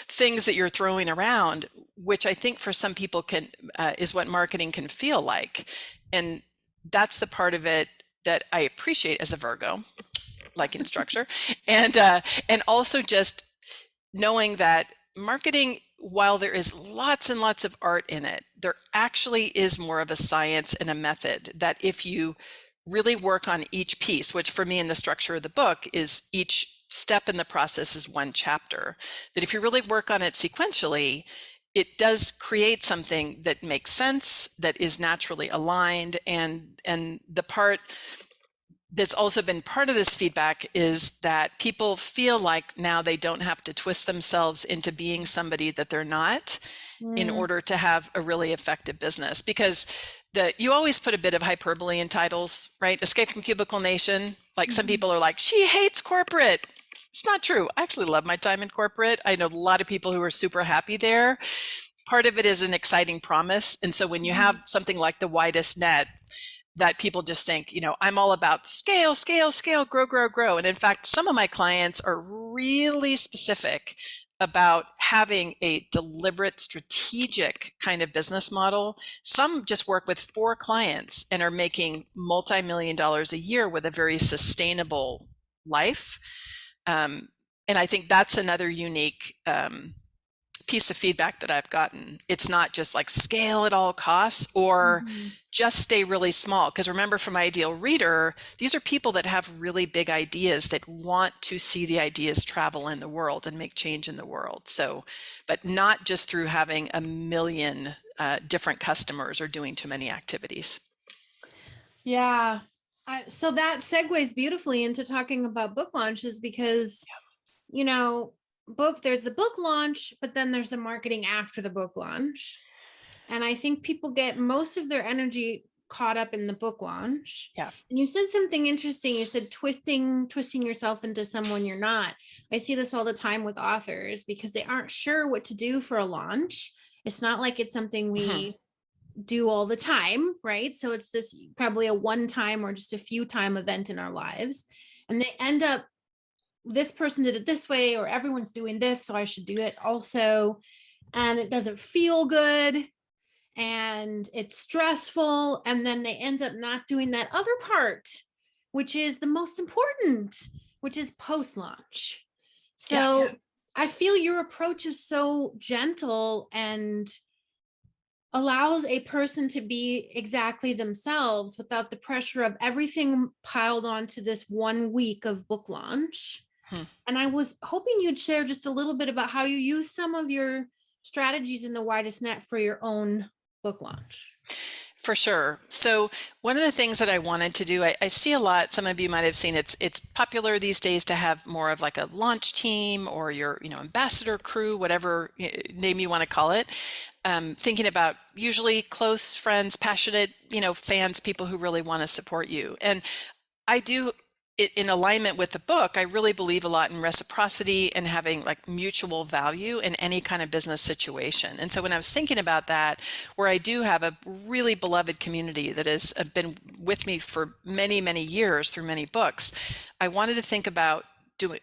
things that you're throwing around, which I think for some people is what marketing can feel like. And that's the part of it that I appreciate as a Virgo, liking structure, and also just knowing that marketing while there is lots and lots of art in it, there actually is more of a science and a method that if you really work on each piece, which for me in the structure of the book is each step in the process is one chapter, that if you really work on it sequentially, it does create something that makes sense, that is naturally aligned. And the part that's also been part of this feedback is that people feel like now they don't have to twist themselves into being somebody that they're not in order to have a really effective business. Because you always put a bit of hyperbole in titles, right? Escape from Cubicle Nation. Like some people are like, she hates corporate. It's not true. I actually love my time in corporate. I know a lot of people who are super happy there. Part of it is an exciting promise. And so when you have something like the widest net, that people just think, I'm all about scale, scale, scale, grow, grow, grow. And in fact, some of my clients are really specific about having a deliberate, strategic kind of business model. Some just work with 4 clients and are making multi-million dollars a year with a very sustainable life. And I think that's another unique piece of feedback that I've gotten. It's not just like scale at all costs or just stay really small. Because remember, from my ideal reader, these are people that have really big ideas that want to see the ideas travel in the world and make change in the world. So, but not just through having a million different customers or doing too many activities. Yeah. So that segues beautifully into talking about book launches because, there's the book launch, but then there's the marketing after the book launch. And I think people get most of their energy caught up in the book launch. Yeah. And you said something interesting. You said twisting yourself into someone you're not. I see this all the time with authors because they aren't sure what to do for a launch. It's not like it's something we do all the time, right? So it's this probably a one-time or just a few time event in our lives. And they end up, this person did it this way, or everyone's doing this, so I should do it also. And it doesn't feel good and it's stressful. And then they end up not doing that other part, which is the most important, which is post-launch. So I feel your approach is so gentle and allows a person to be exactly themselves without the pressure of everything piled onto this 1 week of book launch. And I was hoping you'd share just a little bit about how you use some of your strategies in the widest net for your own book launch. For sure. So one of the things that I wanted to do, I see a lot, some of you might have seen, it's popular these days to have more of like a launch team or your ambassador crew, whatever name you want to call it. Thinking about usually close friends, passionate, fans, people who really want to support you. And I do it in alignment with the book. I really believe a lot in reciprocity and having like mutual value in any kind of business situation. And so when I was thinking about that, where I do have a really beloved community that has been with me for many, many years through many books, I wanted to think about doing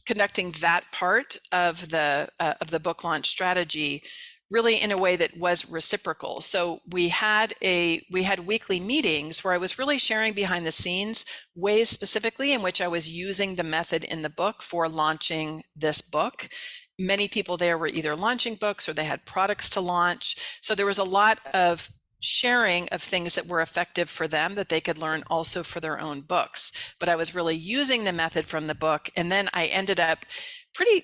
conducting that part of the book launch strategy really in a way that was reciprocal. So we had weekly meetings where I was really sharing behind the scenes ways specifically in which I was using the method in the book for launching this book. Many people there were either launching books or they had products to launch. So there was a lot of sharing of things that were effective for them that they could learn also for their own books. But I was really using the method from the book. And then I ended up pretty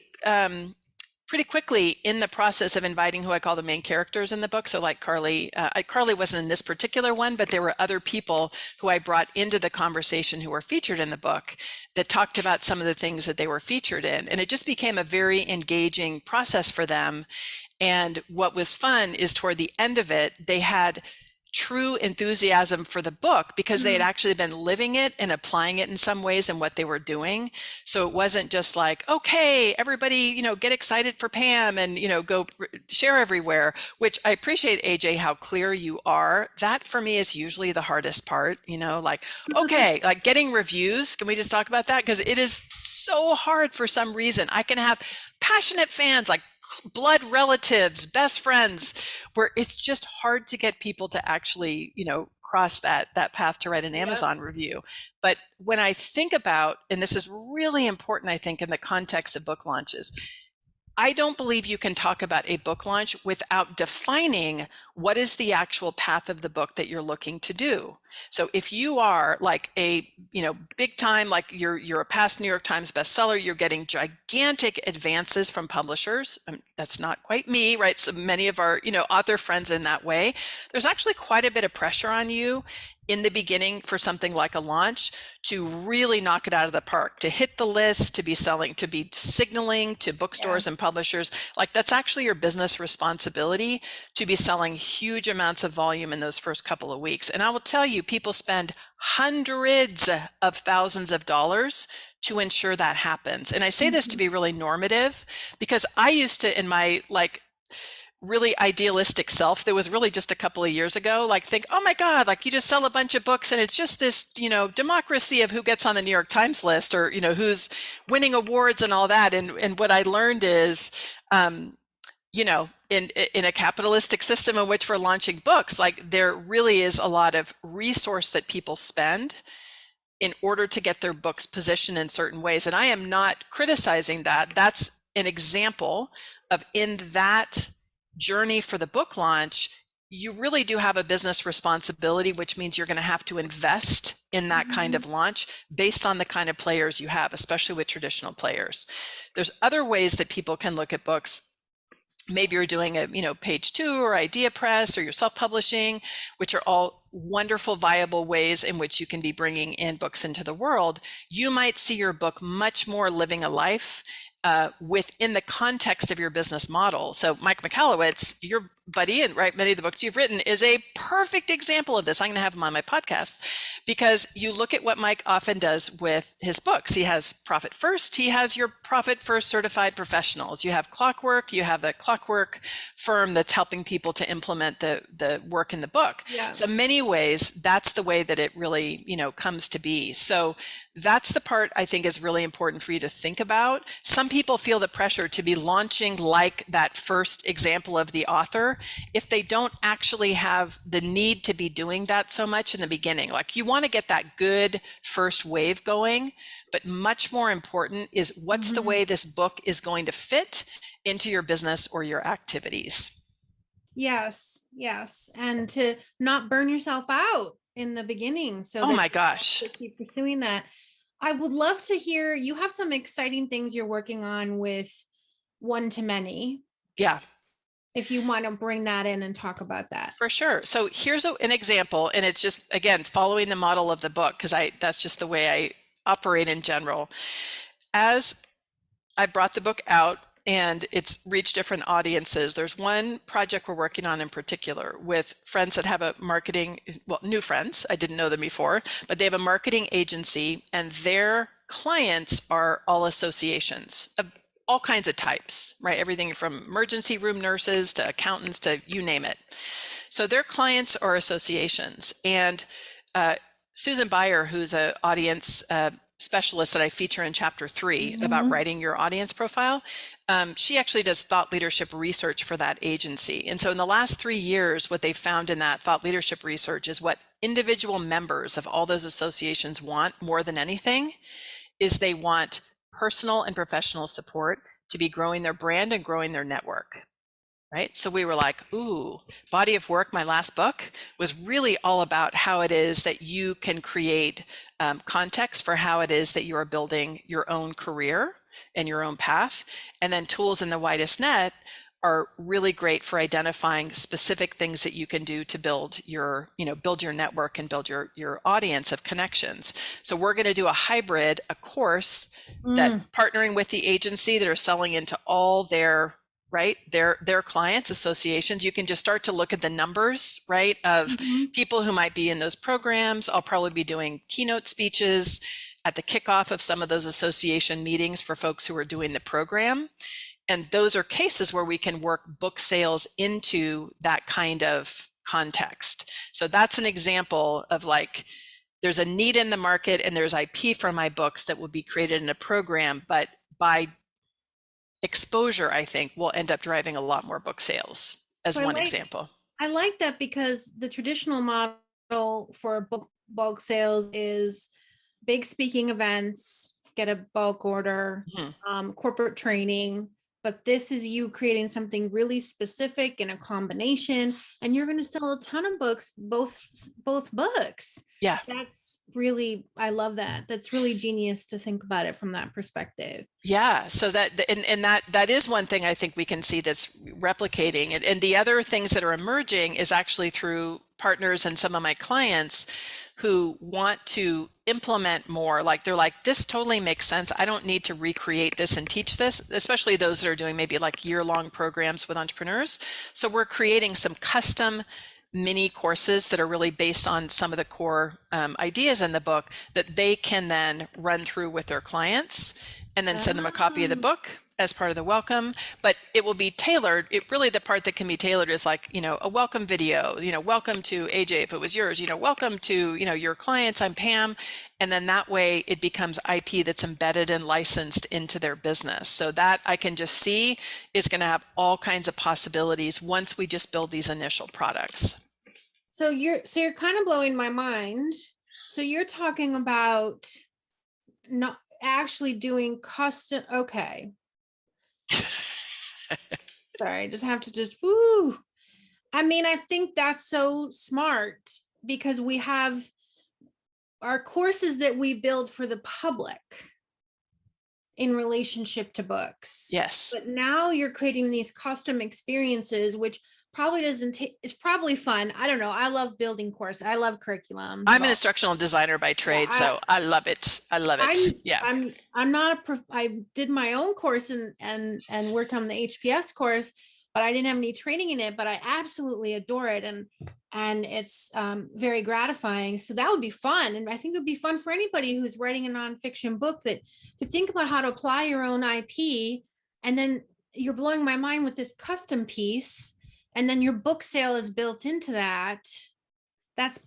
quickly in the process of inviting who I call the main characters in the book. So like Carly wasn't in this particular one, but there were other people who I brought into the conversation who were featured in the book that talked about some of the things that they were featured in. And it just became a very engaging process for them. And what was fun is toward the end of it, they had true enthusiasm for the book because they had actually been living it and applying it in some ways in what they were doing. So it wasn't just like, okay, everybody, get excited for Pam and, go share everywhere, which I appreciate, AJ, how clear you are. That for me is usually the hardest part, like, okay, like getting reviews. Can we just talk about that? Because it is so hard for some reason. I can have passionate fans, like blood relatives, best friends, where it's just hard to get people to actually, cross that path to write an Amazon review. But when I think about, and this is really important, I think, in the context of book launches, I don't believe you can talk about a book launch without defining what is the actual path of the book that you're looking to do. So if you are like a, big time, like you're a past New York Times bestseller, you're getting gigantic advances from publishers. That's not quite me, right? So many of our, author friends in that way. There's actually quite a bit of pressure on you in the beginning for something like a launch to really knock it out of the park, to hit the list, to be selling, to be signaling to bookstores and publishers. Like that's actually your business responsibility to be selling huge amounts of volume in those first couple of weeks. And I will tell you, people spend hundreds of thousands of dollars to ensure that happens. And I say this to be really normative because I used to, in my really idealistic self, there was really just a couple of years ago, think, oh my God, you just sell a bunch of books and it's just this, democracy of who gets on the New York Times list or, who's winning awards and all that. And what I learned is, in a capitalistic system in which we're launching books, there really is a lot of resource that people spend in order to get their books positioned in certain ways. And I am not criticizing that. That's an example of in that journey for the book launch, you really do have a business responsibility, which means you're going to have to invest in that kind of launch based on the kind of players you have, especially with traditional players. There's other ways that people can look at books. Maybe you're doing a, page two or idea press or you're self-publishing, which are all wonderful, viable ways in which you can be bringing in books into the world. You might see your book much more living a life within the context of your business model. So Mike Michalowicz, your buddy, and many of the books you've written is a perfect example of this. I'm going to have him on my podcast because you look at what Mike often does with his books. He has Profit First. He has your Profit First certified professionals. You have Clockwork. You have the Clockwork firm that's helping people to implement the work in the book. Yeah. So in many ways, that's the way that it really, comes to be. So that's the part I think is really important for you to think about. Some people feel the pressure to be launching like that first example of the author if they don't actually have the need to be doing that so much in the beginning. You want to get that good first wave going, but much more important is what's the way this book is going to fit into your business or your activities. Yes. And to not burn yourself out in the beginning. So oh my gosh, keep pursuing that. I would love to hear, you have some exciting things you're working on with one-to-many. Yeah. If you want to bring that in and talk about that. For sure. So here's an example, and it's just, again, following the model of the book, because that's just the way I operate in general. As I brought the book out and it's reached different audiences, there's one project we're working on in particular with friends that have a marketing, new friends, I didn't know them before, but they have a marketing agency and their clients are all associations of all kinds of types, right? Everything from emergency room nurses to accountants to you name it. So their clients are associations. And Susan Beyer, who's an audience specialist that I feature in chapter 3 about writing your audience profile, she actually does thought leadership research for that agency. And so in the last 3 years, what they found in that thought leadership research is what individual members of all those associations want more than anything is they want personal and professional support to be growing their brand and growing their network, right? So we were like, ooh, body of work, my last book was really all about how it is that you can create context for how it is that you are building your own career and your own path. And then tools in the widest net are really great for identifying specific things that you can do to build your, build your network and build your audience of connections. So we're going to do a hybrid, a course that partnering with the agency that are selling into all their, right, their clients, associations. You can just start to look at the numbers, right, of people who might be in those programs. I'll probably be doing keynote speeches at the kickoff of some of those association meetings for folks who are doing the program. And those are cases where we can work book sales into that kind of context. So that's an example of there's a need in the market and there's IP for my books that will be created in a program, but by exposure, I think will end up driving a lot more book sales as one example. I like that because the traditional model for bulk sales is big speaking events, get a bulk order, corporate training, but this is you creating something really specific in a combination, and you're going to sell a ton of books, both books. Yeah. That's really, I love that. That's really genius to think about it from that perspective. Yeah, so that is one thing I think we can see that's replicating. And the other things that are emerging is actually through partners and some of my clients who want to implement more. Like they're like, this totally makes sense. I don't need to recreate this and teach this, especially those that are doing maybe like year-long programs with entrepreneurs. So we're creating some custom mini courses that are really based on some of the core ideas in the book that they can then run through with their clients and then send them a copy of the book as part of the welcome. But it will be tailored. It really, the part that can be tailored is like, you know, a welcome video, you know, welcome to AJ if it was yours, you know, welcome to, you know, your clients, I'm Pam. And then that way it becomes IP that's embedded and licensed into their business. So that I can just see is going to have all kinds of possibilities once we just build these initial products. So you're kind of blowing my mind. So you're talking about not actually doing custom. Okay. Sorry, I just have to woo. I mean, I think that's so smart because we have our courses that we build for the public in relationship to books. Yes. But now you're creating these custom experiences, which probably doesn't take, it's probably fun. I don't know. I love building courses. I love curriculum. I'm an instructional designer by trade, so I love it. I love it. I'm not I did my own course and worked on the HPS course, but I didn't have any training in it, but I absolutely adore it. And it's very gratifying. So that would be fun. And I think it would be fun for anybody who's writing a nonfiction book to think about how to apply your own IP. And then you're blowing my mind with this custom piece. And then your book sale is built into that.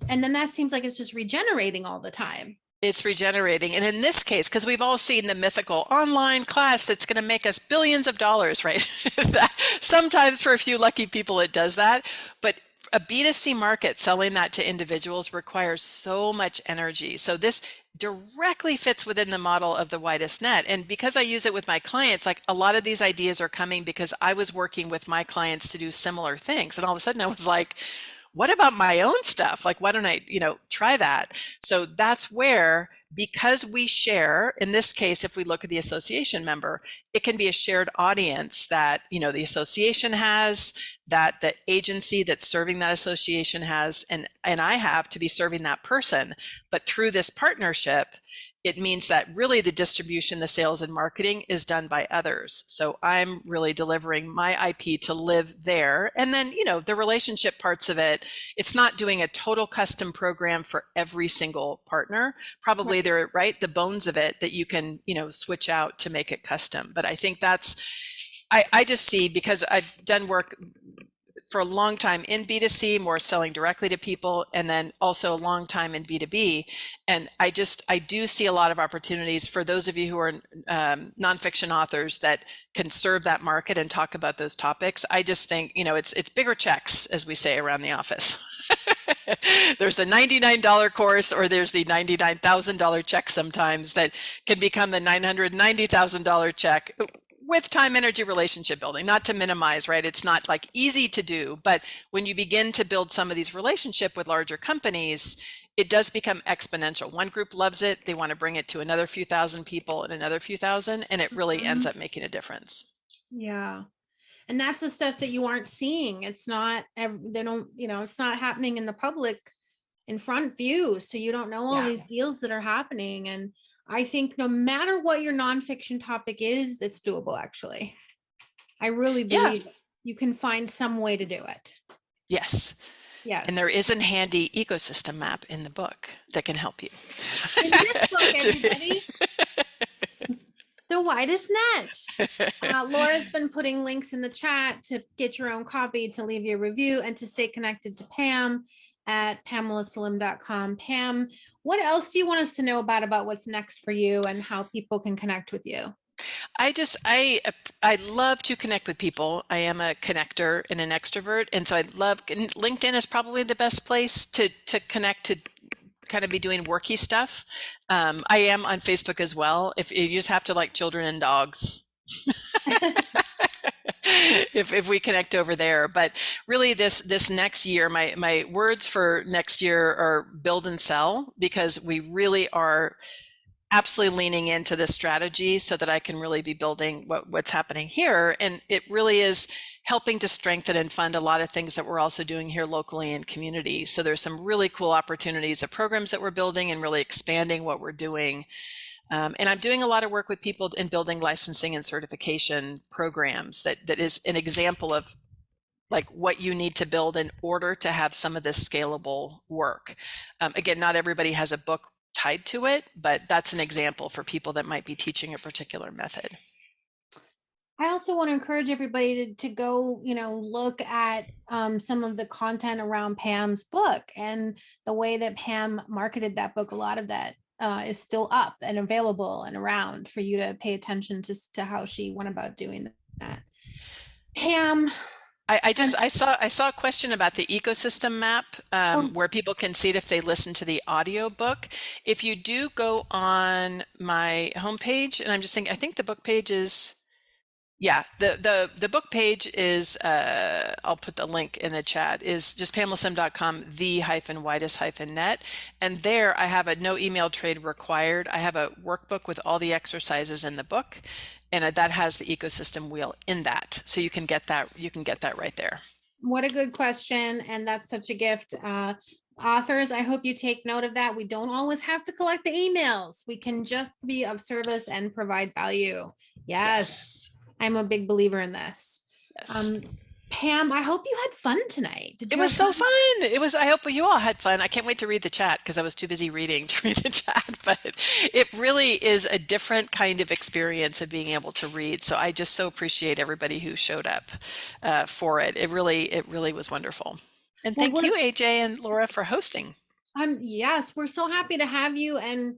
And then that seems like it's just regenerating all the time. It's regenerating. And in this case, because we've all seen the mythical online class that's going to make us billions of dollars, right? Sometimes for a few lucky people, it does that. But a B2C market selling that to individuals requires so much energy. So this directly fits within the model of the widest net. And because I use it with my clients, like a lot of these ideas are coming because I was working with my clients to do similar things. And all of a sudden I was like, what about my own stuff? Like, why don't I, try that? So that's where, because we share, in this case, if we look at the association member, it can be a shared audience that, the association has, that the agency that's serving that association has, and I have to be serving that person. But through this partnership, it means that really the distribution, the sales and marketing is done by others. So I'm really delivering my IP to live there. And then, the relationship parts of it, it's not doing a total custom program for every single partner. Probably they're right, the bones of it that you can, switch out to make it custom. But I think that's, I just see, because I've done work for a long time in B2C, more selling directly to people, and then also a long time in B2B. And I do see a lot of opportunities for those of you who are nonfiction authors that can serve that market and talk about those topics. I just think, it's bigger checks, as we say around the office. There's the $99 course, or there's the $99,000 check sometimes that can become the $990,000 check. With time, energy, relationship building, not to minimize, right? It's not like easy to do, but when you begin to build some of these relationships with larger companies, it does become exponential. One group loves it. They want to bring it to another few thousand people and another few thousand, and it really ends up making a difference. Yeah. And that's the stuff that you aren't seeing. It's not, it's not happening in the public in front view. So you don't know all these deals that are happening. And I think no matter what your nonfiction topic is, it's doable, actually. I really believe you can find some way to do it. Yes. Yes. And there is a handy ecosystem map in the book that can help you. In this book, everybody, the widest net. Laura's been putting links in the chat to get your own copy, to leave your review, and to stay connected to Pam at pamelaslim.com. Pam, what else do you want us to know about what's next for you and how people can connect with you? I love to connect with people. I am a connector and an extrovert. And so LinkedIn is probably the best place to connect, to kind of be doing worky stuff. I am on Facebook as well. If you just have to like children and dogs. if we connect over there. But really this next year, my words for next year are build and sell, because we really are absolutely leaning into this strategy so that I can really be building what's happening here. And it really is helping to strengthen and fund a lot of things that we're also doing here locally in community. So there's some really cool opportunities of programs that we're building and really expanding what we're doing. And I'm doing a lot of work with people in building licensing and certification programs that is an example of like what you need to build in order to have some of this scalable work. Again, not everybody has a book tied to it, but that's an example for people that might be teaching a particular method. I also want to encourage everybody to go, look at some of the content around Pam's book and the way that Pam marketed that book. A lot of that is still up and available and around for you to pay attention to how she went about doing that. Pam, I saw a question about the ecosystem map, where people can see it if they listen to the audio book. If you do go on my homepage, and I'm just thinking, I think the book page is, yeah, the book page is, I'll put the link in the chat, is just PamelaSlim.com, the-widest-net. And there I have a no email trade required. I have a workbook with all the exercises in the book, and that has the ecosystem wheel in that. So you can get that right there. What a good question. And that's such a gift. Authors, I hope you take note of that. We don't always have to collect the emails. We can just be of service and provide value. Yes. I'm a big believer in this. Yes. Pam, I hope you had fun tonight. It was so fun. I hope you all had fun. I can't wait to read the chat because I was too busy reading to read the chat, but it really is a different kind of experience of being able to read. So I just so appreciate everybody who showed up for it. It really was wonderful. And thank you, AJ and Laura, for hosting. Yes, we're so happy to have you and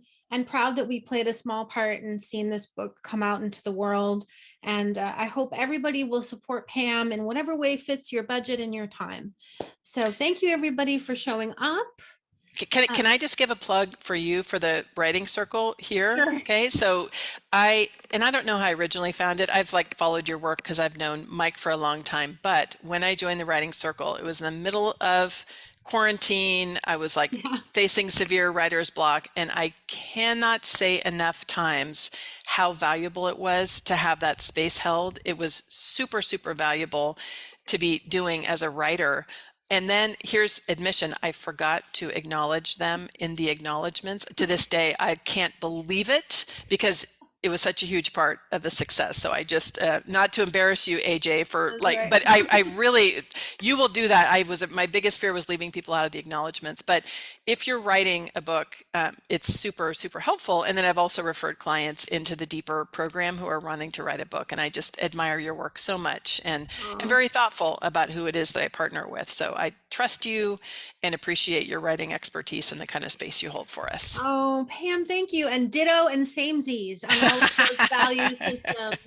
proud that we played a small part in seeing this book come out into the world. And I hope everybody will support Pam in whatever way fits your budget and your time. So thank you, everybody, for showing up. Can I just give a plug for you for the writing circle here? Sure. Okay, so I don't know how I originally found it. I've followed your work because I've known Mike for a long time. But when I joined the writing circle, it was in the middle of quarantine. I was facing severe writer's block, and I cannot say enough times how valuable it was to have that space held. It was super, super valuable to be doing as a writer. And then here's admission, I forgot to acknowledge them in the acknowledgments. To this day, I can't believe it because it was such a huge part of the success. So I just, not to embarrass you, AJ, for right. but I really, you will do that. My biggest fear was leaving people out of the acknowledgments. But if you're writing a book, it's super, super helpful. And then I've also referred clients into the deeper program who are wanting to write a book. And I just admire your work so much and am very thoughtful about who it is that I partner with. So I trust you and appreciate your writing expertise and the kind of space you hold for us. Oh, Pam, thank you. And ditto and samesies on all of those value systems.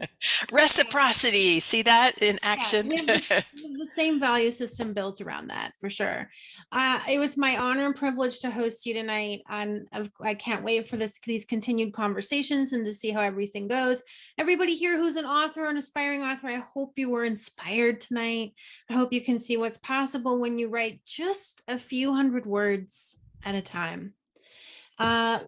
Reciprocity. See that in action? Yeah, we have the same value system built around that for sure. It was my honor and privilege to host you tonight. I can't wait for these continued conversations and to see how everything goes. Everybody here who's an author or an aspiring author, I hope you were inspired tonight. I hope you can see what's possible when you write just a few hundred words at a time.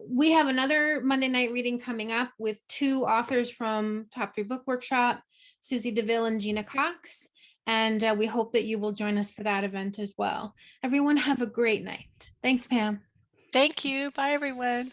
We have another Monday night reading coming up with two authors from Top 3 Book Workshop, Susie DeVille and Gina Cox. And we hope that you will join us for that event as well. Everyone have a great night. Thanks, Pam. Thank you. Bye, everyone.